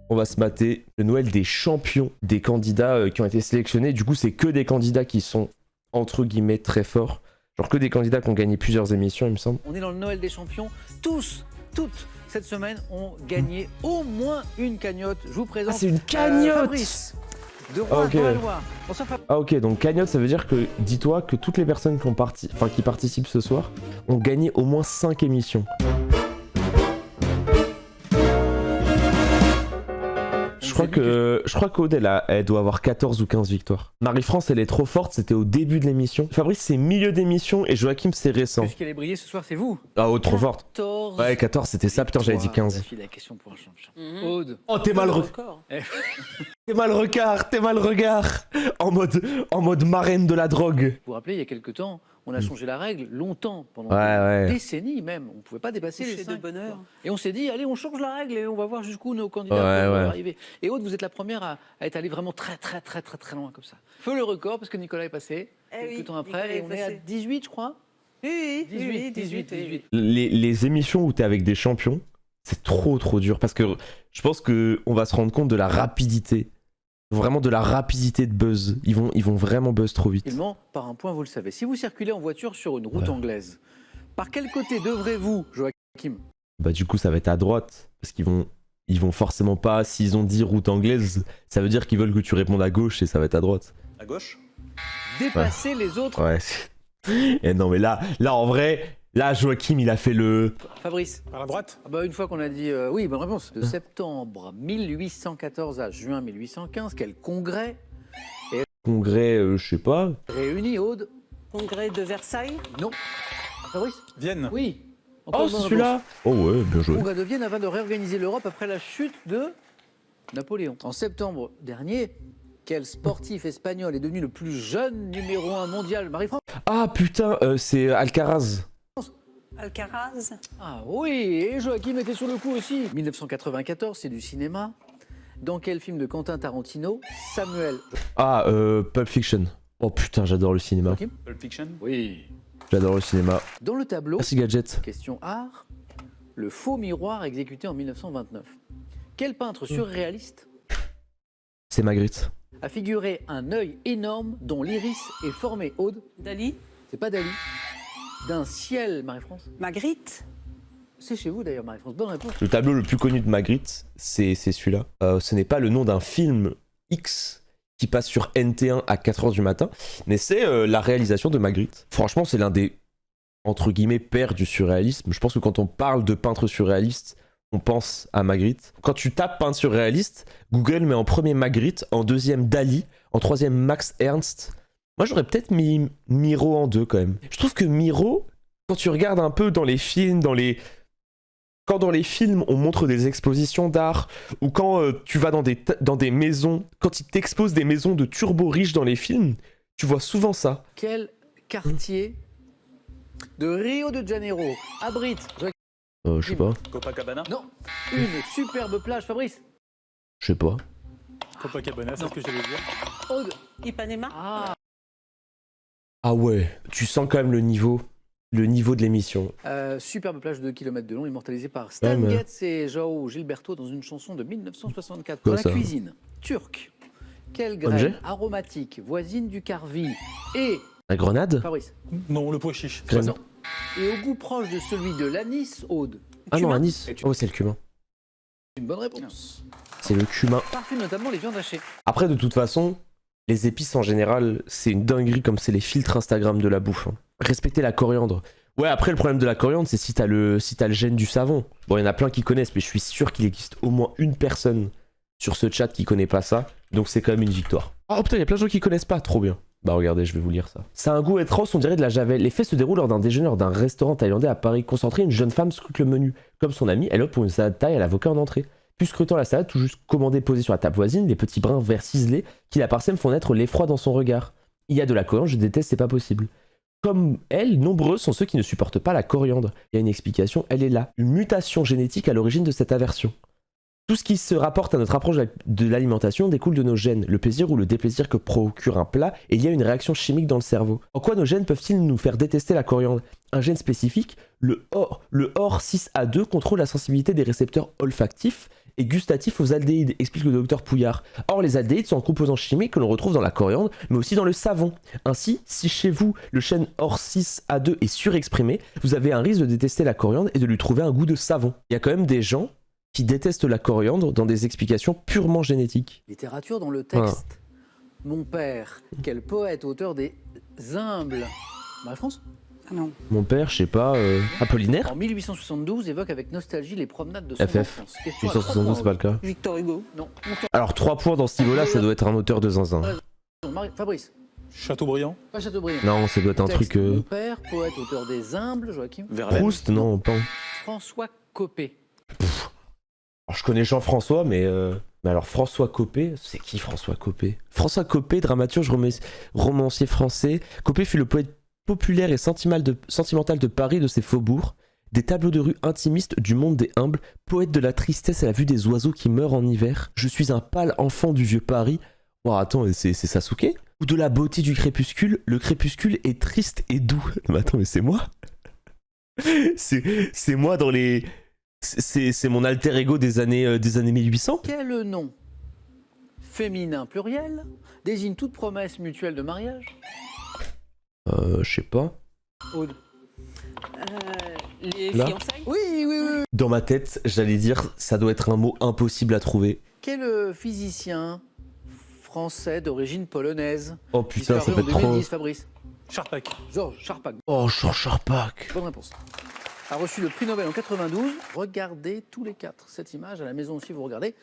on va se mater le Noël des champions, des candidats qui ont été sélectionnés. Du coup, c'est que des candidats qui sont, entre guillemets, très forts. Genre que des candidats qui ont gagné plusieurs émissions, il me semble. On est dans le Noël des champions. Toutes, cette semaine, ont gagné au moins une cagnotte. Je vous présente. Ah, c'est une cagnotte Fabrice, de Rouen, dans la Loire. Bonsoir, Fabrice. Ah ok, donc cagnotte, ça veut dire que, dis-toi que toutes les personnes qui participent ce soir ont gagné au moins 5 émissions. Je crois qu'Aude, elle doit avoir 14 ou 15 victoires. Marie-France, elle est trop forte, c'était au début de l'émission. Fabrice, c'est milieu d'émission et Joachim, c'est récent. Puisqu'elle allait briller ce soir, c'est vous. Ah, Aude, trop forte. 14. Ouais, 14, c'était ça, putain, j'avais dit 15. La question pour un champion. Aude. Oh, t'es mal t'es mal regard. En mode marraine de la drogue. Vous vous rappelez, il y a quelques temps, on a changé la règle longtemps, pendant Ouais. des décennies même. On ne pouvait pas dépasser les 5 de bonheur. Et on s'est dit, allez, on change la règle et on va voir jusqu'où nos candidats peuvent arriver. Et Aude, vous êtes la première à être allée vraiment très loin comme ça. Feu le record, parce que Nicolas est passé quelques temps après, et on est à 18, je crois. Oui, 18. Les émissions où t'es avec des champions, c'est trop dur parce que je pense que on va se rendre compte de la rapidité. Vraiment de la rapidité de buzz. Ils vont vraiment buzz trop vite. Finalement, par un point, vous le savez. Si vous circulez en voiture sur une route anglaise, par quel côté devrez-vous, Joachim? Bah du coup ça va être à droite. Parce qu'ils vont forcément pas, s'ils ont dit route anglaise, ça veut dire qu'ils veulent que tu répondes à gauche et ça va être à droite. À gauche? Dépasser les autres. Ouais. Et non mais là en vrai, là Joachim il a fait le... Fabrice. Par la droite? Ah bah une fois qu'on a dit oui, bonne réponse. De septembre 1814 à juin 1815, quel congrès Congrès, je sais pas. réunit Aude? Congrès de Versailles? Non. Fabrice? Vienne. Oui. Oh Encore c'est bonne celui-là. Oh ouais, bien joué. Congrès de Vienne afin de réorganiser l'Europe après la chute de Napoléon. En septembre dernier, quel sportif espagnol est devenu le plus jeune numéro 1 mondial? Marie-France? Ah putain, c'est Alcaraz. Alcaraz? Ah oui, et Joachim était sur le coup aussi. 1994, c'est du cinéma. Dans quel film de Quentin Tarantino, Samuel... Ah, Pulp Fiction. Oh putain, j'adore le cinéma. Joachim? Pulp Fiction? Oui. J'adore le cinéma. Dans le tableau, Merci Gadget. question art, le faux miroir exécuté en 1929. Quel peintre surréaliste C'est Magritte. a figuré un œil énorme dont l'iris est formé, Aude? Dali? C'est pas Dali. D'un ciel, Marie-France. Magritte? C'est chez vous d'ailleurs, Marie-France. Bonne réponse. Le tableau le plus connu de Magritte, c'est celui-là. Ce n'est pas le nom d'un film X qui passe sur NT1 à 4h du matin, mais c'est la réalisation de Magritte. Franchement, c'est l'un des, entre guillemets, pères du surréalisme. Je pense que quand on parle de peintre surréaliste, on pense à Magritte. Quand tu tapes peintre surréaliste, Google met en premier Magritte, en deuxième Dali, en troisième Max Ernst. Moi, j'aurais peut-être mis Miro en 2 quand même. Je trouve que Miro, quand tu regardes un peu dans les films, quand dans les films on montre des expositions d'art, ou quand tu vas dans des maisons, quand ils t'exposent des maisons de turbo riches dans les films, tu vois souvent ça. Quel quartier de Rio de Janeiro abrite... Je sais pas. Copacabana? Non, une superbe plage, Fabrice. Je sais pas. Copacabana, c'est ce que j'allais dire. Aude. Ipanema? Ah ouais, tu sens quand même le niveau de l'émission. Superbe plage de 2 km de long, immortalisée par Stan Getz et João Gilberto dans une chanson de 1964. Dans la cuisine turque, quelle graine aromatique voisine du karvi et... La grenade? Fabrice. Non, le pois chiche. Non. Et au goût proche de celui de l'anis, Aude. Ah non, Cumin. anis. Oh, c'est le cumin. Une bonne réponse. C'est le cumin. Parfume notamment les viandes hachées. Après, de toute façon, les épices en général, c'est une dinguerie comme c'est les filtres Instagram de la bouffe. Respectez la coriandre. Ouais, après, le problème de la coriandre, c'est si t'as le gène du savon. Bon, il y en a plein qui connaissent, mais je suis sûr qu'il existe au moins une personne sur ce chat qui connaît pas ça. Donc c'est quand même une victoire. Oh putain, il y a plein de gens qui connaissent pas. Trop bien. Bah regardez, je vais vous lire ça. Ça a un goût atroce, on dirait de la javel. Les faits se déroulent lors d'un déjeuner d'un restaurant thaïlandais à Paris. Concentré, une jeune femme scrute le menu. Comme son amie, elle opte pour une salade thaï à l'avocat en entrée. Puis scrutant la salade, tout juste commandée posée sur la table voisine, les petits brins verts ciselés qui la parsèment font naître l'effroi dans son regard. Il y a de la coriandre, je déteste, c'est pas possible. Comme elle, nombreux sont ceux qui ne supportent pas la coriandre. Il y a une explication, elle est là. Une mutation génétique à l'origine de cette aversion. Tout ce qui se rapporte à notre approche de l'alimentation découle de nos gènes. Le plaisir ou le déplaisir que procure un plat et il y a une réaction chimique dans le cerveau. En quoi nos gènes peuvent-ils nous faire détester la coriandre? Un gène spécifique, le OR6A2, contrôle la sensibilité des récepteurs olfactifs et gustatifs aux aldéhydes, explique le docteur Pouillard. Or, les aldéhydes sont un composant chimique que l'on retrouve dans la coriandre, mais aussi dans le savon. Ainsi, si chez vous, le gène OR6A2 est surexprimé, vous avez un risque de détester la coriandre et de lui trouver un goût de savon. Il y a quand même des gens qui détestent la coriandre dans des explications purement génétiques. Littérature dans le texte. Mon père, quel poète, auteur des Humbles. Marie-France? Ah non. Mon père, je sais pas, Apollinaire? En 1872, évoque avec nostalgie les promenades de son FF. enfance. Question à 1872, c'est pas le cas. Victor Hugo. Non. Alors 3 points dans ce niveau-là, ça doit être un auteur de zinzin. Fabrice. Chateaubriand. Pas Chateaubriand. Non, ça doit être un Texte, truc... Mon père, poète, auteur des Humbles. Joachim. Verlaine. Proust? Non, pas... François Copé. Alors je connais Jean-François, mais alors François Copé, c'est qui François Copé? François Copé, dramaturge, romancier français. Copé fut le poète populaire et sentimental de Paris, de ses faubourgs, des tableaux de rue intimistes du monde des humbles, poète de la tristesse à la vue des oiseaux qui meurent en hiver. Je suis un pâle enfant du vieux Paris. Oh attends, c'est Sasuke? Ou de la beauté du crépuscule, le crépuscule est triste et doux. Mais attends, mais c'est moi? c'est moi dans les... C'est mon alter ego des années 1800. Quel nom féminin pluriel désigne toute promesse mutuelle de mariage? Je sais pas. Aude. Les Là. fiançailles. Oui. Dans ma tête, j'allais dire, ça doit être un mot impossible à trouver. Quel physicien français d'origine polonaise Oh putain, ça disparu peut en être trop... 2010, Fabrice? Charpak. Georges Charpak. Oh, Georges Charpak. Bonne réponse. A reçu le prix Nobel en 92. Regardez tous les 4 cette image. À la maison aussi, vous regardez.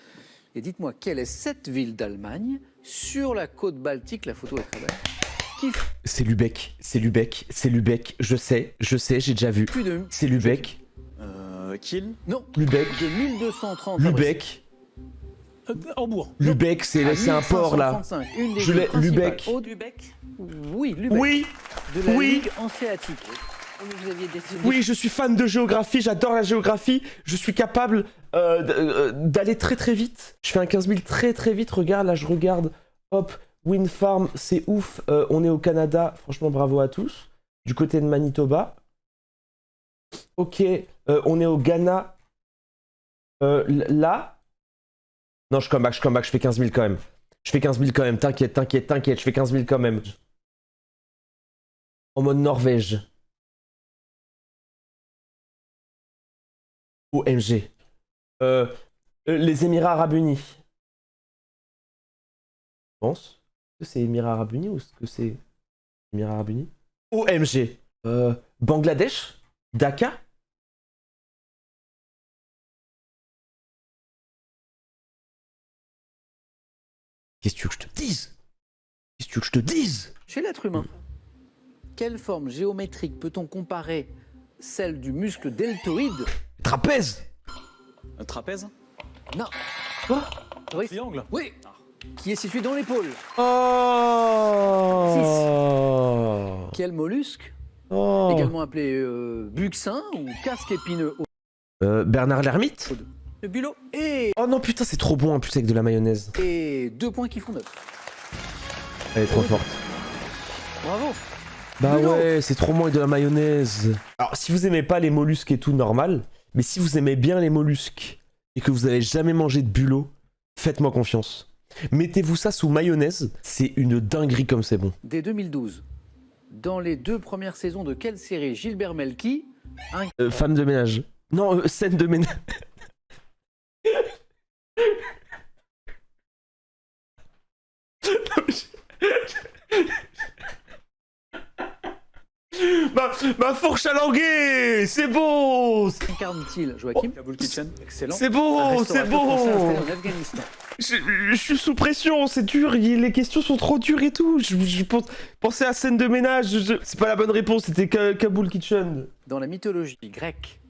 Et dites-moi, quelle est cette ville d'Allemagne sur la côte baltique? La photo est très belle. C'est Lübeck, je sais, j'ai déjà vu. Plus de... C'est Lübeck. Kiel. Non. Lübeck. De 1230. Lübeck. Hambourg. Lübeck, c'est un port là. 1535. Une des Je villes l'ai, principales. Lübeck. Aude. Lubeck. Oui, Lübeck. Oui, De la oui. Ligue hanséatique. Vous aviez des oui, je suis fan de géographie, j'adore la géographie. Je suis capable d'aller très très vite. Je fais un 15 000 très très vite. Regarde, là je regarde. Hop, Wind Farm, c'est ouf. On est au Canada, franchement bravo à tous. Du côté de Manitoba. Ok, on est au Ghana. Là. Non, je come back, je fais 15 000 quand même. Je fais 15 000 quand même, t'inquiète, je fais 15 000 quand même. En mode Norvège. OMG. Les Émirats Arabes Unis. Je pense. Est-ce que c'est Émirats Arabes Unis ou est-ce que c'est Émirats Arabes Unis? OMG. Bangladesh? Dhaka? Qu'est-ce que tu veux que je te dise? Qu'est-ce que tu veux que je te dise? Chez l'être humain, quelle forme géométrique peut-on comparer celle du muscle deltoïde? Trapèze? Un trapèze. Non. Quoi? Oui. Triangle. Oui. Qui est situé dans l'épaule. Oh. Quel mollusque, Oh. également appelé buxin ou casque épineux? Bernard l'ermite? Le bulot. Et Oh non putain c'est trop bon en plus avec de la mayonnaise. 2 points qui font 9. Elle est trop forte. Bravo. Bah Bulot. ouais, c'est trop bon avec de la mayonnaise. Alors si vous aimez pas les mollusques et tout, normal. Mais si vous aimez bien les mollusques et que vous avez jamais mangé de bulot, faites-moi confiance. Mettez-vous ça sous mayonnaise, c'est une dinguerie comme c'est bon. Dès 2012, dans les 2 premières saisons de quelle série Gilbert Melki Femme de ménage. Non, scène de ménage. Ma fourche à languer, c'est beau. incarne-t-il, Joachim? Kabul Kitchen. Excellent. C'est Un beau, restaurateur c'est français installé beau. en Afghanistan. Je suis sous pression, c'est dur, les questions sont trop dures et tout. Je pensais à scène de ménage, c'est pas la bonne réponse, c'était Kabul Kitchen. Dans la mythologie grecque,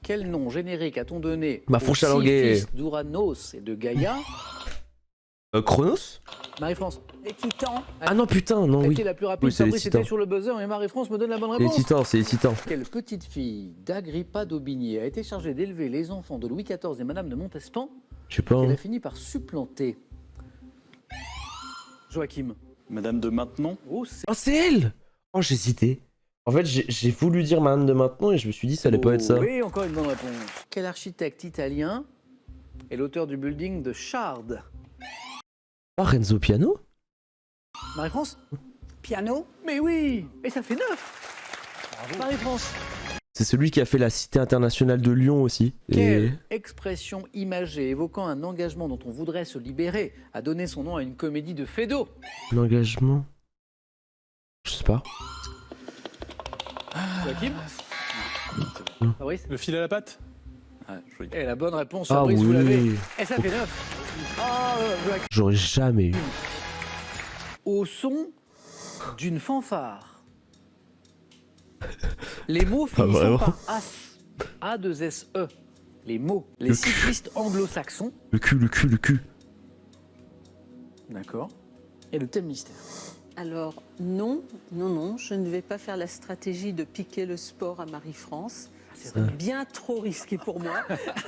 quel nom générique a-t-on donné Ma aux fourche à 6 languer. fils d'Uranos et de Gaïa? Chronos? Marie-France. Les Titans. Ah non putain, non oui. Était la plus rapide, Oui, c'est les Fabrice était Titans. sur le buzzer et Marie-France me donne la bonne C'est les réponse. titans, c'est les titans. Quelle petite fille d'Agrippa d'Aubigné a été chargée d'élever les enfants de Louis XIV et Madame de Montespan Je sais pas. qu'elle Hein. a fini par supplanter. Joachim. Madame de Maintenon. Oh, c'est Oh, c'est elle! Oh, j'hésitais. En fait, j'ai voulu dire Madame de Maintenon et je me suis dit ça allait pas être ça. Oui, encore une bonne réponse. Quel architecte italien est l'auteur du building de Shard? Oh, Renzo Piano? Marie-France? Piano. Mais oui! Et ça fait 9! Marie-France! C'est celui qui a fait la Cité internationale de Lyon aussi. Quelle expression imagée évoquant un engagement dont on voudrait se libérer a donné son nom à une comédie de Feydeau? L'engagement. Je sais pas. Joachim? Fabrice? Le fil à la patte. Ah, joli. Et la bonne réponse, Ah Fabrice, vous l'avez. oui. Et ça fait 9. Joachim. J'aurais jamais eu. Au son d'une fanfare. Les mots finissant vraiment. par as. A2SE. Les mots. Les cyclistes anglo-saxons. Le cul. D'accord. Et le thème mystère. Alors, non, je ne vais pas faire la stratégie de piquer le sport à Marie-France. C'est bien trop risqué pour moi.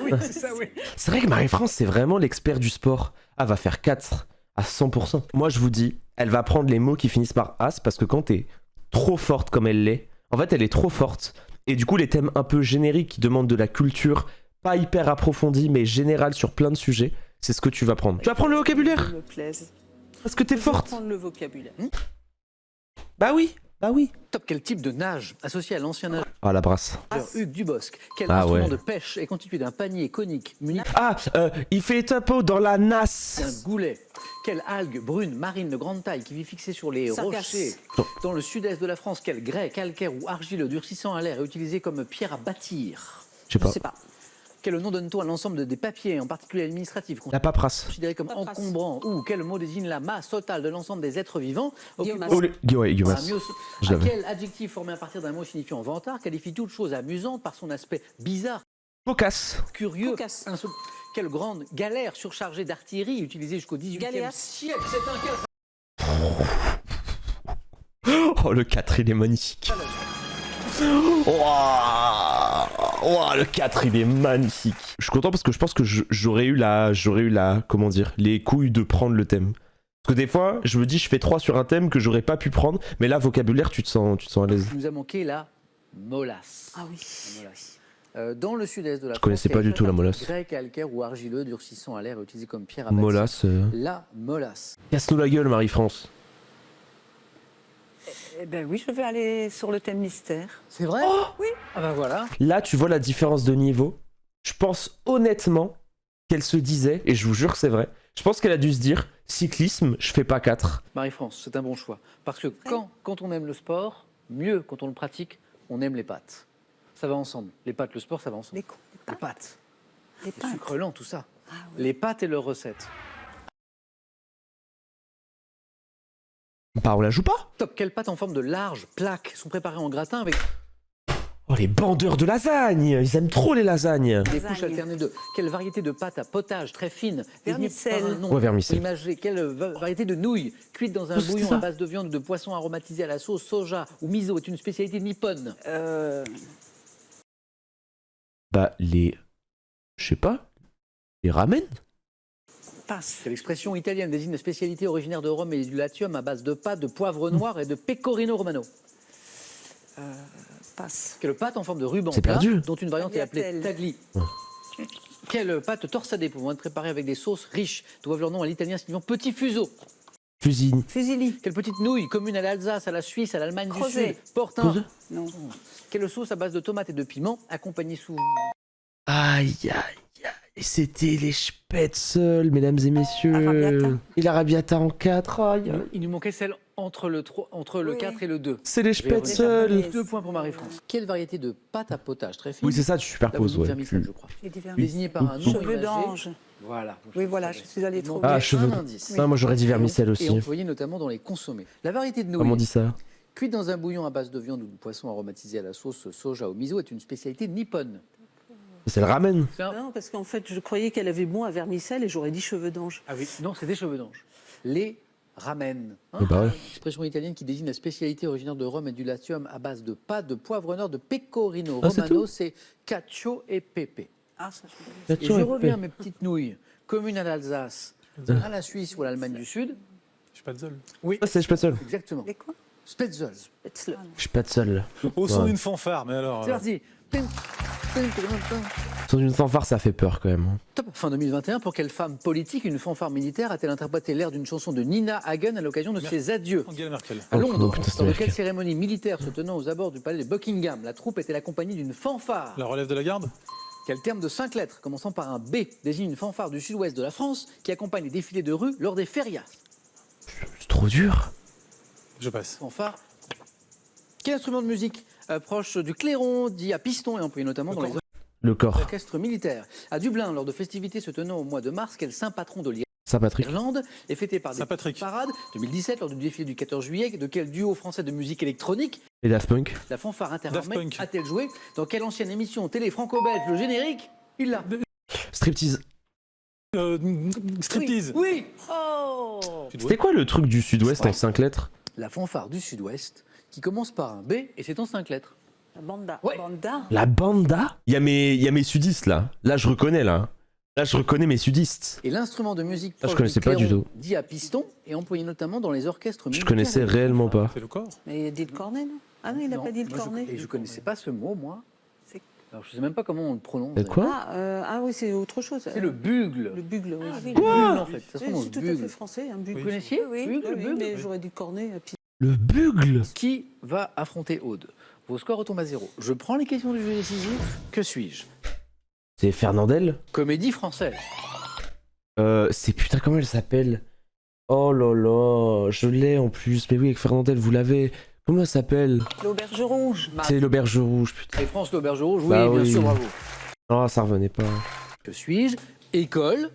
Oui, c'est ça, oui. C'est vrai que Marie-France, c'est vraiment l'expert du sport. Ah, va faire 4 à 100%. Moi, je vous dis, elle va prendre les mots qui finissent par as parce que quand t'es trop forte comme elle l'est, en fait, elle est trop forte. Et du coup, les thèmes un peu génériques qui demandent de la culture, pas hyper approfondie, mais générale sur plein de sujets, c'est ce que tu vas prendre. Tu vas prendre le vocabulaire Me plaise. parce que t'es Je vais forte. prendre le vocabulaire. Bah oui. Top, quel type de nage associé à l'ancien nageur Ah, la brasse. Hugues Dubosc? Quel Ah instrument ouais. de pêche est constitué d'un panier conique muni Ah, il fait tapeau dans la d'un nasse. goulet? Quelle algue brune marine de grande taille qui vit fixée sur les Sargasse. rochers dans le sud-est de la France? Quel grès, calcaire ou argileux durcissant à l'air est utilisé comme pierre à bâtir? Je sais Je pas. sais pas. Quel nom donne-t-on à l'ensemble des papiers, en particulier administratifs, La paperasse. considérés comme Paperasse. encombrants? Ou quel mot désigne la masse totale de l'ensemble des êtres vivants? Guillaume Oh, Guillaume. Ah, mieux, Je à l'avais. quel adjectif formé à partir d'un mot signifiant vantard qualifie toute chose amusante par son aspect bizarre, Cocasse. curieux, Cocasse. insolite? Quelle grande galère surchargée d'artillerie utilisée jusqu'au 18e Galéas. siècle? C'est un cas. Oh, le 4, il est magnifique. Ouah, le 4, il est magnifique. Je suis content parce que je pense que j'aurais eu la, comment dire, les couilles de prendre le thème. Parce que des fois, je me dis, je fais 3 sur un thème que j'aurais pas pu prendre, mais là, vocabulaire, tu te sens à l'aise. Il nous a manqué la molasse. Ah oui. La molasse. Dans le sud-est de la France, connaissais pas du tout la molasse. Grès, calcaire ou argileux durcissant à l'air est utilisé comme pierre à bâtir. Molasse. La molasse. Casse-nous la gueule, Marie-France. Eh ben oui, je vais aller sur le thème mystère. C'est vrai? Oui. Ah ben voilà. Là, tu vois la différence de niveau. Je pense honnêtement qu'elle se disait, et je vous jure que c'est vrai, je pense qu'elle a dû se dire, cyclisme, je fais pas 4. Marie-France, c'est un bon choix. Parce que quand on aime le sport, mieux quand on le pratique, on aime les pâtes. Ça va ensemble. Les pâtes, le sport, ça va ensemble. Les pâtes. Les Le pâtes. sucre lent, tout ça. Ah oui. Les pâtes et leurs recettes. Bah, on la joue pas. Top. Quelles pâtes en forme de larges plaques sont préparées en gratin avec Oh, les bandeurs de lasagne. Ils aiment trop les lasagnes. des Lasagne. couches alternées de... Quelle variété de pâte à potage très fine désignée Vermicelle. par un nom Ouais, vermicelle. imagé? Quelle variété de nouilles cuite dans un Oh, c'est bouillon ça. à base de viande ou de poisson aromatisé à la sauce soja ou miso est une spécialité nippone? Bah, les... Je sais pas. Les ramen. Passe. Cette expression italienne désigne une spécialité originaire de Rome et du Latium à base de pâte de poivre noir et de pecorino romano. Passe. Quelle pâte en forme de ruban C'est plat, perdu. dont une variante est appelée Tagliatelle. tagli. Quelle pâte torsadée pouvant être préparée avec des sauces riches doivent leur nom à l'italien signifiant petit fuseau? Cuisine. Fusilli. Quelle petite nouille commune à l'Alsace, à la Suisse, à l'Allemagne du Crozet. Sud? Portin. Crozet. Non. Quelle sauce à base de tomates et de piment accompagnée sous... Aïe, aïe, aïe. Et c'était les spätzle, mesdames et messieurs. Arrabbiata. Et l'arrabbiata en 4. Aïe, aïe. Il nous manquait celle entre le, Oui. 4 et le 2. C'est les Je vais spätzle. revenir. 2 points pour Marie-France. Quelle variété de pâte à potage très fine? Oui, c'est ça, tu Là, vous superposes, dites ouais. vermicelle, je crois. J'ai dit Désignée par un nom Cheveux imagé. d'ange. Voilà. Oui, voilà, je suis allée trop Ah, vite. cheveux. Un indice. Ah, moi j'aurais dit vermicelle Et aussi. employée notamment dans les consommés. La variété de nouilles, Comment on dit ça? cuite dans un bouillon à base de viande ou de poisson aromatisé à la sauce soja au miso, est une spécialité nippone. C'est le ramen. C'est un- Non, parce qu'en fait, je croyais qu'elle avait bon à vermicelle et j'aurais dit cheveux d'ange. Ah oui, non, c'est des cheveux d'ange. Les ramen. Hein, Eh bah ouais. expression italienne qui désigne la spécialité originaire de Rome et du Latium à base de pâte de poivre noir de pecorino Ah, c'est romano, tout c'est cacio et pepe. Ah, ça, je Et je reviens à mes petites nouilles. commune à l'Alsace, à la Suisse ou à l'Allemagne du Sud? Spätzle. Oui, Ah, c'est Spätzle. exactement. Les quoi? Spätzle. Spätzle. Au son Ouais. d'une fanfare, mais alors. C'est parti. Sans une fanfare, ça fait peur quand même. Hein. Top. Fin 2021, pour quelle femme politique une fanfare militaire a-t-elle interprété l'air d'une chanson de Nina Hagen à l'occasion de ses adieux? Angela Merkel. À Oh, Londres, putain, c'est dans de Merkel. quelle cérémonie militaire se tenant aux abords du palais de Buckingham, la troupe était accompagnée d'une fanfare? La relève de la garde. Quel terme de 5 lettres, commençant par un B, désigne une fanfare du sud-ouest de la France qui accompagne les défilés de rue lors des férias? C'est trop dur. Je passe. Fanfare. Quel instrument de musique proche du clairon, dit à piston et employé notamment dans les Le corps. orchestres militaires? À Dublin, lors de festivités se tenant au mois de mars, quel saint patron de Saint-Patrick. l'Irlande est fêté par des Saint-Patrick. parades? 2017, lors du défilé du 14 juillet, de quel duo français de musique électronique Et Daft Punk. la fanfare Daft interarmée Punk. a-t-elle joué? Dans quelle ancienne émission télé franco-belge le générique? Il l'a. Striptease. Striptease. Oui. Oh! C'était quoi le truc du sud-ouest en 5 lettres? La fanfare du sud-ouest qui commence par un B et c'est en 5 lettres. La banda. Ouais. Banda. La banda. Il y a mes sudistes là. Là, je reconnais là. Là, je reconnais mes sudistes. Et l'instrument de musique Ah, je proche connaissais du pas du clairon, tout. dit à piston et employé notamment dans les orchestres Je militaires. connaissais et les réellement fanfares. pas. C'est le corps. Mais il a dit le cornet, non? Ah non, il n'a Non, pas dit le moi, cornet. Et je connaissais pas ce mot, moi. C'est- Alors, je sais même pas comment on le prononce. C'est quoi? Ah oui, c'est autre chose. C'est le bugle. Le bugle, oui. Ah, oui. le bugle, en fait. Ça se Oui, prononce c'est tout à bugle. fait français, un bugle. Vous connaissiez Oui, Bugle, oui, bugle. mais j'aurais dit cornet. Puis... Le bugle. Qui va affronter Aude? Vos scores retombent à 0. Je prends les questions du jeu décisif. Que suis-je? C'est Fernandel. Comédie française. C'est putain, comment elle s'appelle? Oh là là, je l'ai en plus. Mais oui, avec Fernandel, vous l'avez. Comment elle s'appelle? L'auberge rouge. C'est l'auberge rouge, putain. Et France l'auberge rouge, oui, Bah bien oui. sûr, bravo. Oh, ça revenait pas. Que suis-je? École,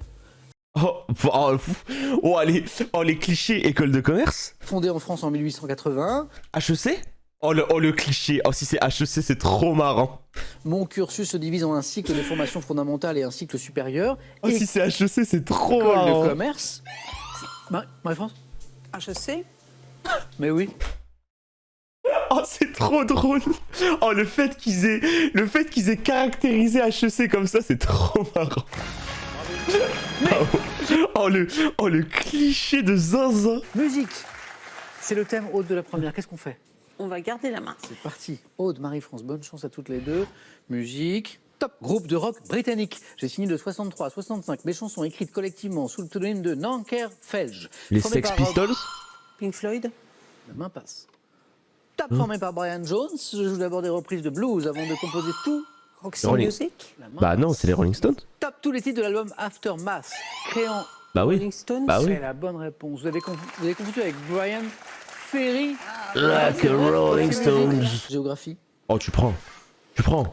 Oh, allez, oh, les clichés, école de commerce. fondée en France en 1881. HEC. Oh le cliché. Oh, si c'est HEC, c'est trop marrant. Mon cursus se divise en un cycle de formation fondamentale et un cycle supérieur. Oh, si c'est HEC, c'est trop École marrant. de commerce. Marie-France? Ah, je sais. Mais oui. Oh, c'est trop drôle. Oh, le fait qu'ils aient caractérisé HEC comme ça, c'est trop marrant. Oh, le cliché de zinzin. Musique. C'est le thème Aude de la première. Qu'est-ce qu'on fait? On va garder la main. C'est parti. Aude, Marie-France, bonne chance à toutes les deux. Musique. Top. Groupe de rock britannique. J'ai signé de 63 à 65 mes chansons écrites collectivement sous le pseudonyme de Nanker Felge. Les Formé Sex par Pistols. Pink Floyd. La main passe. Top. Formé par Brian Jones. Je joue d'abord des reprises de blues avant de composer tout. Roxy Rolling. Music. La main Bah non, c'est les Rolling Stones. Top. Tous les titres de l'album Aftermath. Créant. Bah oui. Rolling Stones. Bah oui. C'est la bonne réponse. Vous avez confondu avec Brian Ferry. Like a Rolling Stones. Géographie. Oh, tu prends.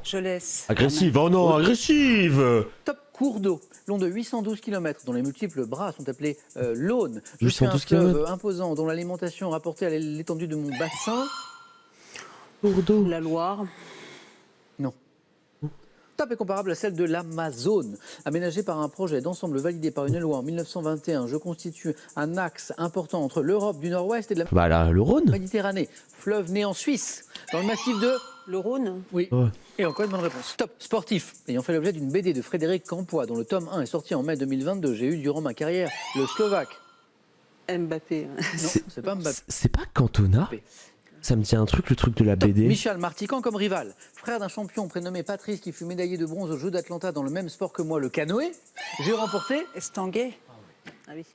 Je laisse. Agressive. Oh non, agressive. Top. Cours d'eau, long de 812 km, dont les multiples bras sont appelés l'Aune. Je suis un 812 fleuve kilomètres. imposant, dont l'alimentation rapportée à l'étendue de mon bassin. Cours d'eau. La Loire. Non. Top est comparable à celle de l'Amazone. Aménagée par un projet d'ensemble validé par une loi en 1921, je constitue un axe important entre l'Europe du Nord-Ouest et de la Bah là, le Rhône. Méditerranée. Fleuve né en Suisse, dans le massif de... Le Rhône. Oui. Ouais. Et encore une bonne réponse. Top. Sportif. Ayant fait l'objet d'une BD de Frédéric Campois, dont le tome 1 est sorti en mai 2022, j'ai eu durant ma carrière le Slovaque. Mbappé. Non, c'est pas Mbappé. C'est pas Cantona. Ça me tient un truc, le truc de la Top. BD. Michel Martican comme rival. Frère d'un champion prénommé Patrice qui fut médaillé de bronze aux Jeux d'Atlanta dans le même sport que moi, le canoë. J'ai remporté... Estanguet. Ah oui.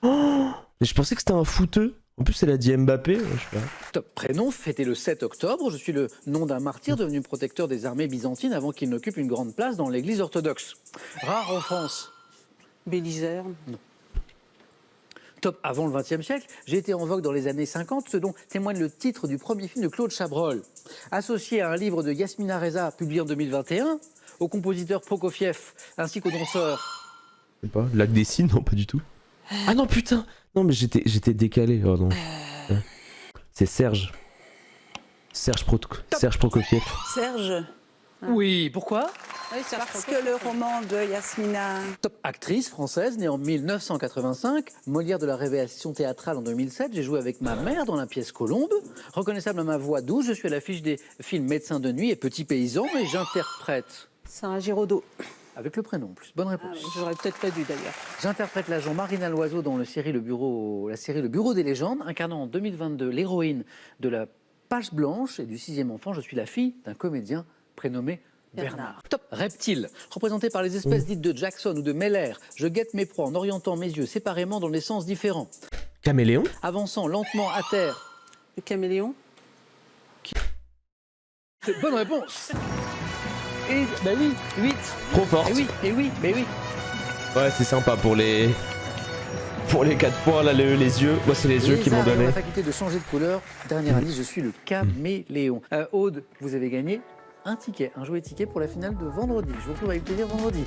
Mais je pensais que c'était un footeux. En plus, elle a dit Mbappé. Je sais pas. Top. Prénom, fêté le 7 octobre. Je suis le nom d'un martyr devenu protecteur des armées byzantines avant qu'il n'occupe une grande place dans l'église orthodoxe. Rare en France. Bélisère. Top. Avant le XXe siècle, j'ai été en vogue dans les années 50, ce dont témoigne le titre du premier film de Claude Chabrol. Associé à un livre de Yasmina Reza, publié en 2021, au compositeur Prokofiev, ainsi qu'au danseur. Je sais pas. Lac des Cygnes, non, pas du tout. Ah non, putain. Non, mais j'étais décalé. Oh non. C'est Serge. Serge Prokofiev. Serge. Oui, pourquoi? Oui, parce que le roman de Yasmina. Top actrice française, née en 1985, Molière de la Révélation théâtrale en 2007. J'ai joué avec ma mère dans la pièce Colombe. Reconnaissable à ma voix douce, je suis à l'affiche des films Médecin de nuit et Petit paysan et j'interprète. Sarah Giraudot. Avec le prénom en plus. Bonne Ah réponse. oui, j'aurais peut-être pas dû d'ailleurs. J'interprète l'agent Marina Loiseau dans la série Le Bureau des légendes, incarnant en 2022 l'héroïne de la Page Blanche et du 6e enfant. Je suis la fille d'un comédien prénommé Bernard. Top. Reptile, représenté par les espèces dites de Jackson ou de Meller. Je guette mes proies en orientant mes yeux séparément dans des sens différents. Caméléon. Avançant lentement à terre. Le caméléon. Bonne réponse. Et, bah oui, 8. Trop forte. Et oui. Ouais, c'est sympa pour les 4 points, là, les yeux. Moi, c'est les yeux qui m'ont donné. La faculté de changer de couleur. Dernier indice, je suis le caméléon. Aude, vous avez gagné un ticket, un jouet ticket pour la finale de vendredi. Je vous retrouve avec plaisir vendredi.